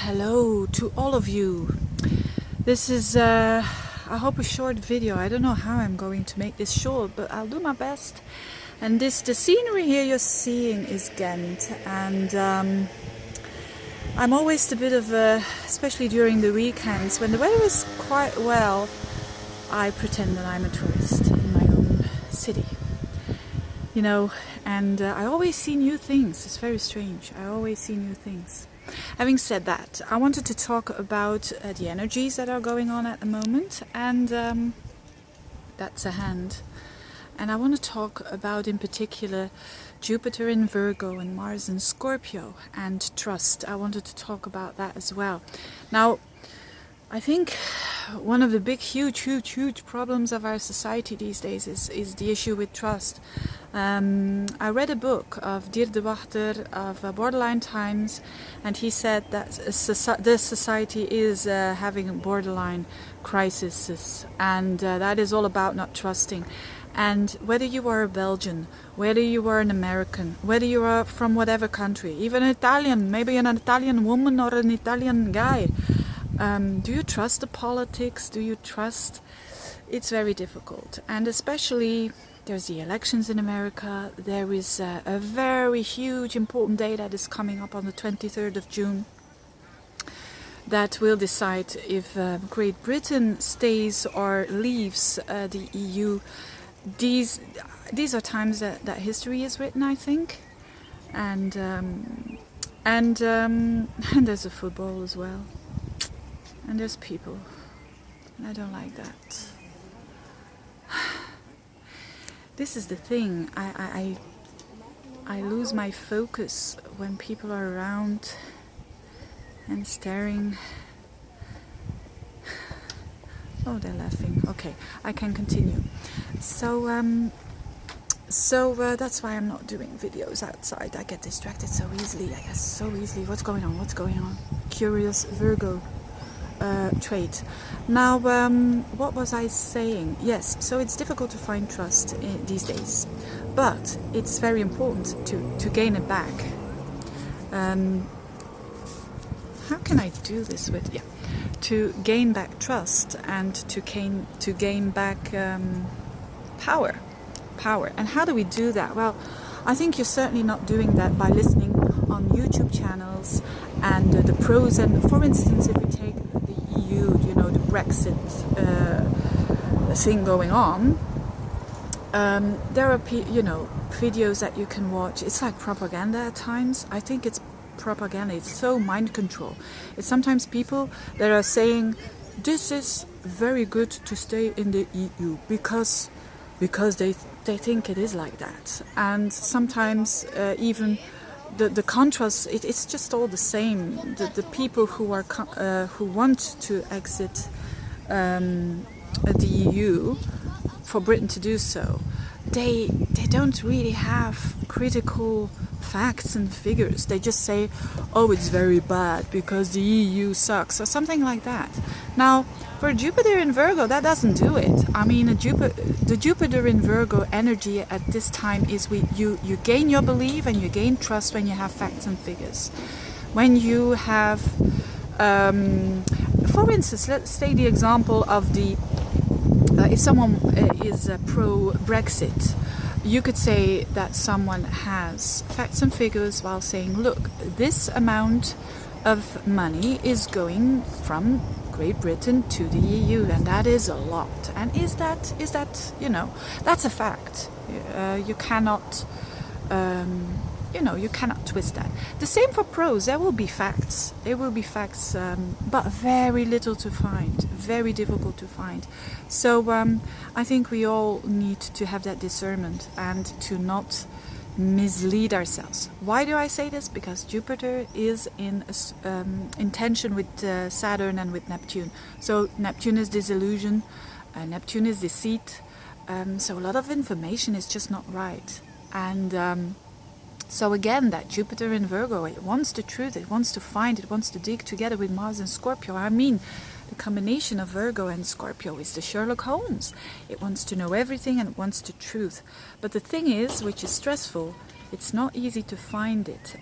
hello to all of you. This is, I hope, a short video. I don't know how I'm going to make this short, but I'll do my best. And the scenery here you're seeing is Ghent, and I'm always a bit of especially during the weekends, when the weather is quite well, I pretend that I'm a tourist in my own city. You know, and I always see new things. It's very strange. I always see new things. Having said that, I wanted to talk about the energies that are going on at the moment, and that's a hand. And I want to talk about, in particular, Jupiter in Virgo and Mars in Scorpio, and trust. I wanted to talk about that as well. Now, I think one of the big, huge problems of our society these days is the issue with trust. I read a book of Veerle of Borderline Times, and he said that this society is having a borderline crisis, and that is all about not trusting. And whether you are a Belgian, whether you are an American, whether you are from whatever country, even an Italian, maybe an Italian woman or an Italian guy, do you trust the politics? Do you trust? It's very difficult, and especially there's the elections in America. There is a very huge important day that is coming up on the 23rd of June that will decide if Great Britain stays or leaves the EU. These are times that history is written, I think, and there's a football as well, and there's people. I don't like that. This is the thing. I lose my focus when people are around and staring. Oh, they're laughing. Okay, I can continue. So that's why I'm not doing videos outside. I get distracted so easily. I guess so easily. What's going on? What's going on? Curious Virgo trait. Now, what was I saying? Yes, so it's difficult to find trust these days, but it's very important to gain it back. How can I do this with? Yeah. To gain back trust and to gain back power. And how do we do that? Well, I think you're certainly not doing that by listening on YouTube channels and the pros. And for instance, if we take the EU, you know, the Brexit thing going on, there are videos that you can watch. It's like propaganda at times. I think it's propaganda. It's so mind control. It's sometimes people that are saying this is very good to stay in the EU because they think it is like that, and sometimes even the contrast. It's just all the same. The people who are who want to exit the EU, for Britain to do so, they don't really have critical facts and figures. They just say, oh, it's very bad because the EU sucks, or something like that. Now, for Jupiter in Virgo, that doesn't do it. I mean, the Jupiter in Virgo energy at this time is you gain your belief and you gain trust when you have facts and figures. When you have, for instance, let's take the example of the if someone is pro-Brexit, you could say that someone has facts and figures while saying, look, this amount of money is going from Great Britain to the EU, and that is a lot. And is that that's a fact. You cannot you cannot twist that. The same for pros. There will be facts. There will be facts, but very little to find. Very difficult to find. So I think we all need to have that discernment and to not mislead ourselves. Why do I say this? Because Jupiter is in tension with Saturn and with Neptune. So Neptune is disillusion, Neptune is deceit. So a lot of information is just not right. And so again, that Jupiter in Virgo, it wants the truth, it wants to find, it wants to dig together with Mars and Scorpio. I mean, the combination of Virgo and Scorpio is the Sherlock Holmes. It wants to know everything and it wants the truth. But the thing is, which is stressful, it's not easy to find it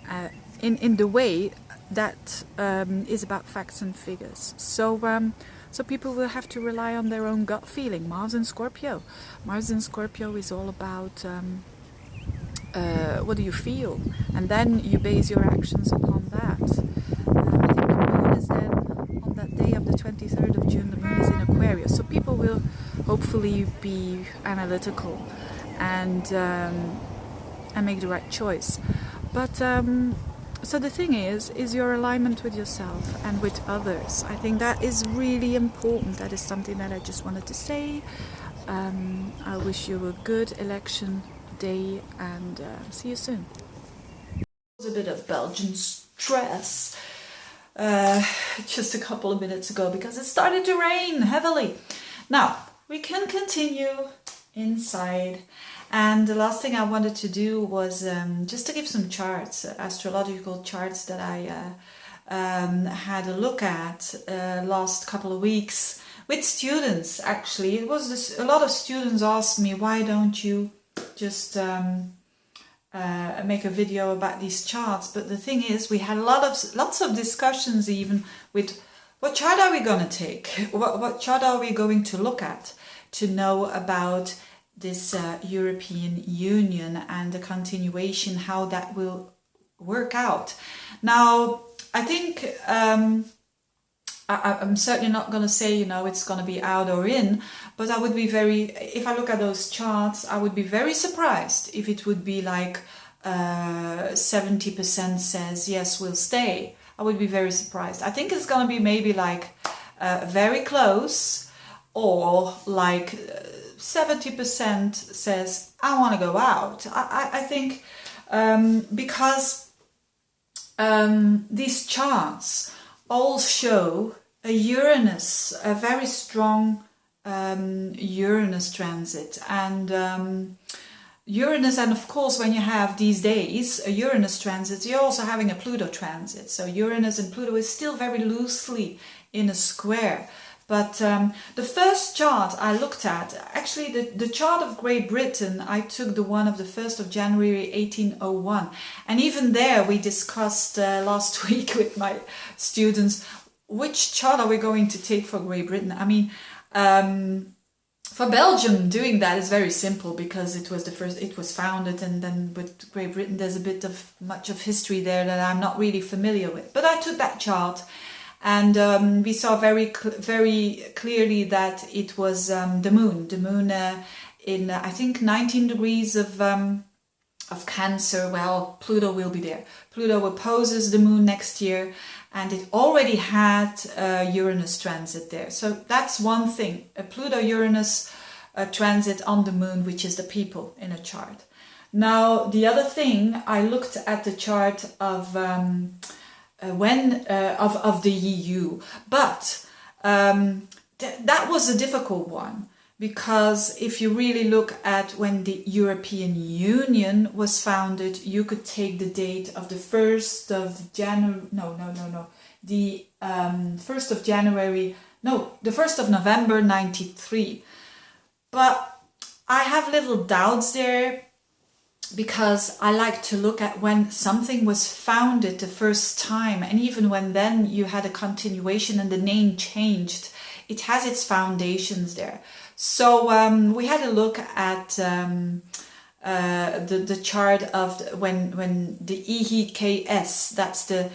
in the way that is about facts and figures. So so people will have to rely on their own gut feeling. Mars in Scorpio. Mars in Scorpio is all about what do you feel, and then you base your actions upon that. I think the moon is then on that day of the 23rd of June. The moon is in Aquarius, so people will hopefully be analytical and make the right choice. But so the thing is your alignment with yourself and with others. I think that is really important. That is something that I just wanted to say. I wish you a good election day, and see you soon. A bit of Belgian stress just a couple of minutes ago because it started to rain heavily. Now we can continue inside, and the last thing I wanted to do was just to give some charts, astrological charts that I had a look at last couple of weeks with students. Actually, it was this, a lot of students asked me, why don't you just make a video about these charts? But the thing is, we had lots of discussions even with what chart are we going to take, what chart are we going to look at to know about this European Union and the continuation, how that will work out. Now I think I'm certainly not going to say, you know, it's going to be out or in, but I would be if I look at those charts, I would be very surprised if it would be like 70% says yes, we'll stay. I would be very surprised. I think it's going to be maybe like very close, or like 70% says I want to go out. I think because these charts all show a Uranus, a very strong Uranus transit, and Uranus, and of course when you have these days a Uranus transit, you're also having a Pluto transit. So Uranus and Pluto is still very loosely in a square. But the first chart I looked at, actually the chart of Great Britain, I took the one of the 1st of January 1801. And even there we discussed last week with my students, which chart are we going to take for Great Britain? I mean, for Belgium, doing that is very simple because it was the first, it was founded, and then with Great Britain there's a bit of much of history there that I'm not really familiar with. But I took that chart, and we saw very clearly that it was the moon in I think 19 degrees of Cancer. Well, Pluto will be there. Pluto opposes the moon next year, and it already had Uranus transit there. So that's one thing, a Pluto-Uranus transit on the moon, which is the people in a chart. Now, the other thing, I looked at the chart of of the EU, but that was a difficult one, because if you really look at when the European Union was founded, you could take the date of the 1st of January, the 1st of January, the 1st of November 93. But I have little doubts there, because I like to look at when something was founded the first time, and even when then you had a continuation and the name changed, it has its foundations there. So we had a look at the chart of when the EEKS, that's the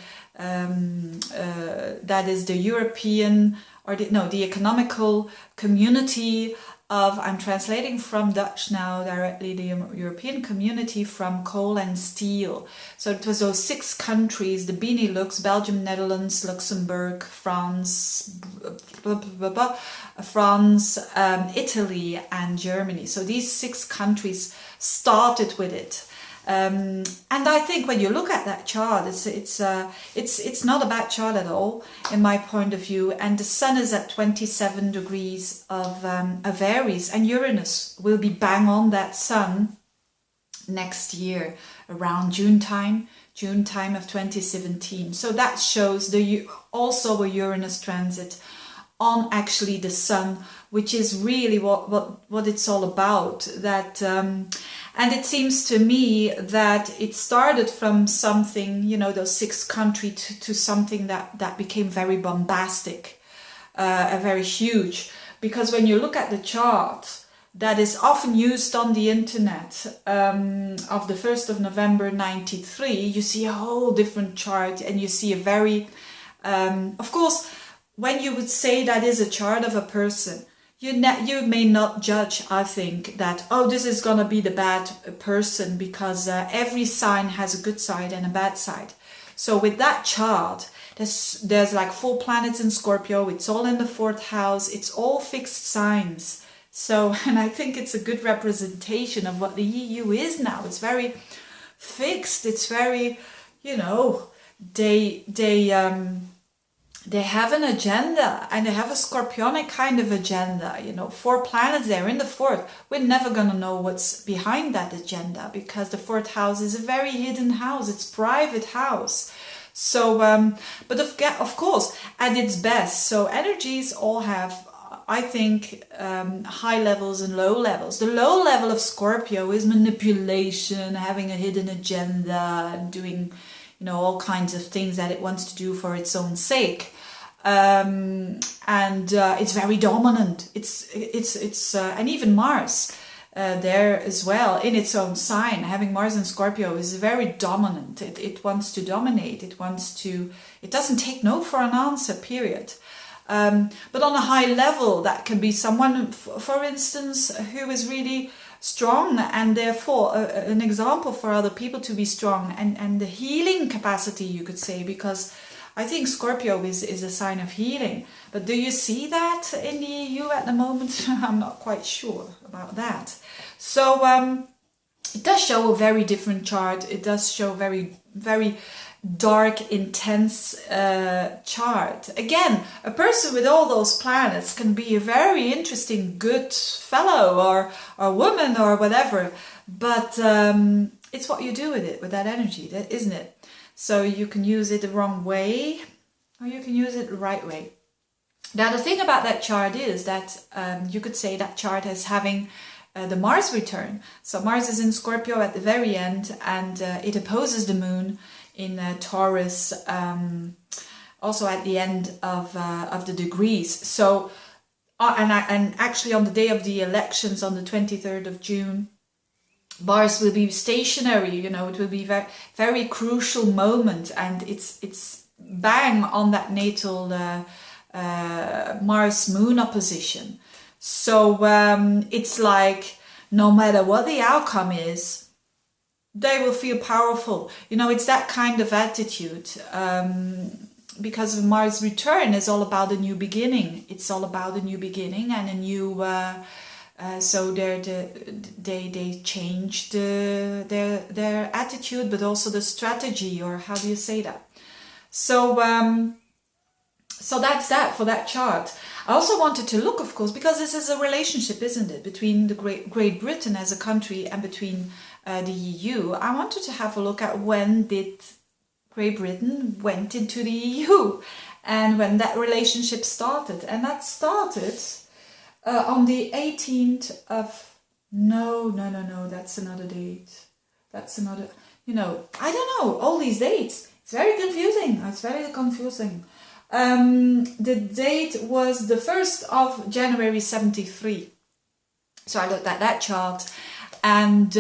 that is the European, or the economical community of, I'm translating from Dutch now directly, the European community from coal and steel. So it was those 6 countries, the Benelux, Belgium, Netherlands, Luxembourg, France, Italy and Germany. So these 6 countries started with it. And I think when you look at that chart, it's not a bad chart at all, in my point of view. And the Sun is at 27 degrees of Aries, and Uranus will be bang on that Sun next year around June time of 2017. So that shows also a Uranus transit on actually the sun, which is really what it's all about. That and it seems to me that it started from something, you know, those 6 countries to something that became very bombastic, very huge. Because when you look at the chart that is often used on the internet of the 1st of November 93, you see a whole different chart, and you see a very, of course, when you would say that is a chart of a person, you may not judge, I think, that, oh, this is going to be the bad person, because every sign has a good side and a bad side. So with that chart, there's like 4 planets in Scorpio, it's all in the 4th house, it's all fixed signs. So, and I think it's a good representation of what the EU is now. It's very fixed, it's very, you know, they have an agenda, and they have a scorpionic kind of agenda, you know, 4 planets there in the 4th. We're never going to know what's behind that agenda, because the 4th house is a very hidden house, it's private house. So, but of course, at its best, so energies all have, I think, high levels and low levels. The low level of Scorpio is manipulation, having a hidden agenda, and doing, you know, all kinds of things that it wants to do for its own sake. And it's very dominant. It's and even Mars there as well in its own sign. Having Mars in Scorpio is very dominant. It wants to dominate. It doesn't take no for an answer, period. But on a high level, that can be someone, for instance, who is really strong, and therefore an example for other people to be strong, and the healing capacity, you could say, because I think Scorpio is a sign of healing. But do you see that in the EU at the moment? I'm not quite sure about that. So it does show a very different chart. It does show very, very dark, intense chart. Again, a person with all those planets can be a very interesting, good fellow or woman or whatever, but it's what you do with it, with that energy, isn't it? So you can use it the wrong way, or you can use it the right way. Now, the thing about that chart is that you could say that chart as having the Mars return. So Mars is in Scorpio at the very end, and it opposes the moon in Taurus, also at the end of the degrees. So, and actually on the day of the elections, on the 23rd of June, Mars will be stationary. You know, it will be very, very crucial moment, and it's bang on that natal Mars-Moon opposition. So it's like, no matter what the outcome is, they will feel powerful. You know, it's that kind of attitude. Because Mars return is all about a new beginning. It's all about a new beginning and a new. So they change their attitude, but also the strategy, or how do you say that? So so that's that for that chart. I also wanted to look, of course, because this is a relationship, isn't it, between the Great Britain as a country and between the EU. I wanted to have a look at when did Great Britain went into the EU and when that relationship started. And that started on the 18th of... No, that's another date. That's another... You know, I don't know, all these dates. It's very confusing. It's very confusing. The date was the 1st of January 73. So I looked at that chart, and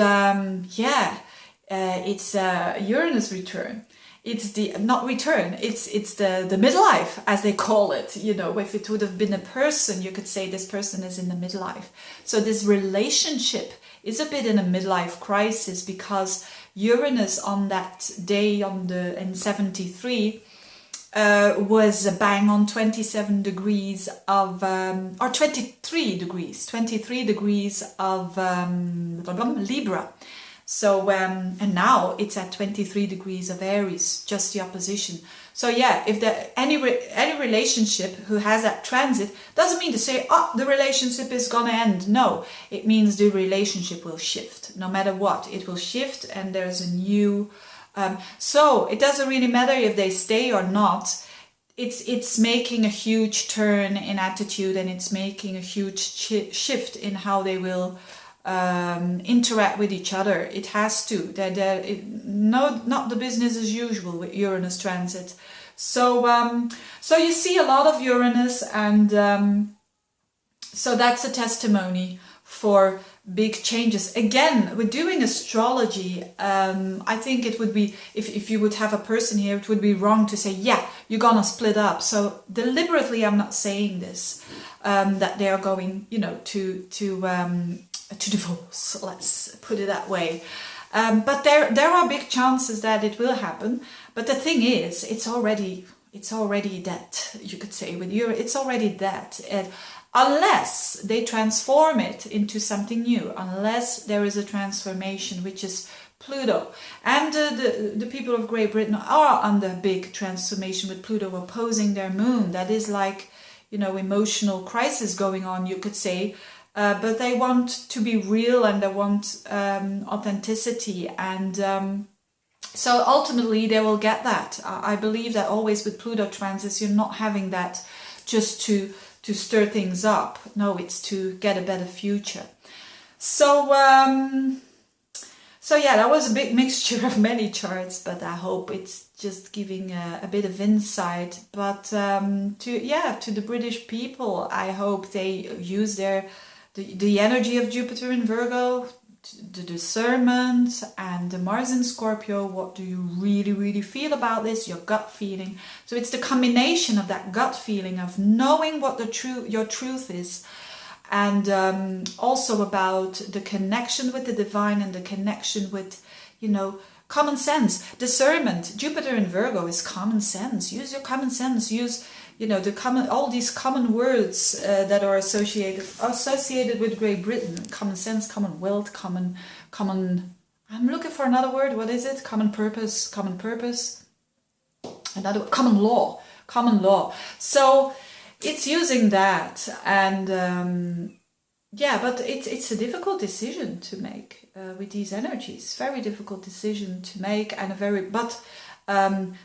it's Uranus return. It's the not return. It's the midlife, as they call it. You know, if it would have been a person, you could say this person is in the midlife. So this relationship is a bit in a midlife crisis, because Uranus on that day in 73 was bang on 27 degrees of or 23 degrees of Libra. So and now it's at 23 degrees of Aries, just the opposition. So yeah, if any relationship who has that transit, doesn't mean to say, oh, the relationship is gonna end. No, it means the relationship will shift. No matter what, it will shift, and there's a new. So it doesn't really matter if they stay or not. it's making a huge turn in attitude, and it's making a huge shift in how they will interact with each other. It has to. Not the business as usual with Uranus transit. So so you see a lot of Uranus, and so that's a testimony for big changes. Again, we're doing astrology. I think it would be, if you would have a person here, it would be wrong to say, yeah, you're gonna split up. So deliberately, I'm not saying this, that they are going, you know, to divorce. Let's put it that way. But there are big chances that it will happen. But the thing is, it's already dead. You could say with you, it's already dead. Unless they transform it into something new, unless there is a transformation, which is Pluto. And the people of Great Britain are under big transformation with Pluto opposing their moon. That is like, you know, emotional crisis going on, you could say. But they want to be real, and they want authenticity. And so ultimately they will get that. I believe that always with Pluto transits, you're not having that just to stir things up. No, it's to get a better future. So so yeah, that was a big mixture of many charts, but I hope it's just giving a bit of insight. But to the British people, I hope they use the energy of Jupiter in Virgo, the discernment, and the Mars in Scorpio. What do you really, really feel about this? Your gut feeling. So it's the combination of that gut feeling of knowing what your truth is, and also about the connection with the divine and the connection with, you know, common sense, discernment. Jupiter in Virgo is common sense. Use your common sense. Use, you know, all these common words that are associated with Great Britain. Common sense, commonwealth, common. I'm looking for another word. What is it? Common purpose. Another common law. So it's using that, and yeah, but it's a difficult decision to make with these energies. Very difficult decision to make, and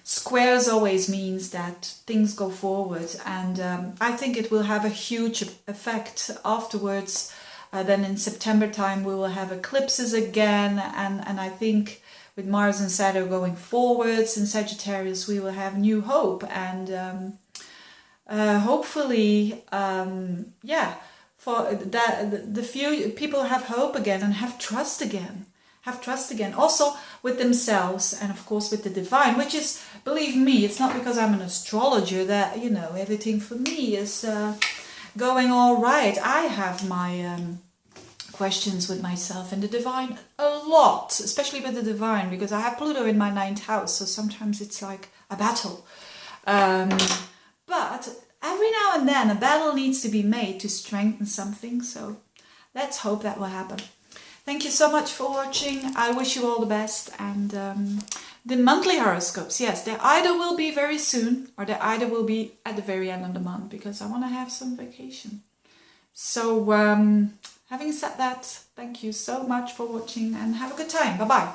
squares always means that things go forward, and I think it will have a huge effect afterwards. Then in September time we will have eclipses again, and I think with Mars and Saturn going forwards in Sagittarius, we will have new hope, and hopefully, for that the few people have hope again and have trust again. Also with themselves, and of course with the divine, which is, believe me, it's not because I'm an astrologer that, you know, everything for me is going all right. I have my questions with myself and the divine a lot, especially with the divine, because I have Pluto in my 9th house, so sometimes it's like a battle. But every now and then a battle needs to be made to strengthen something, so let's hope that will happen. Thank you so much for watching. I wish you all the best. And the monthly horoscopes, yes, they either will be very soon, or they either will be at the very end of the month, because I want to have some vacation. So having said that, thank you so much for watching, and have a good time. Bye-bye.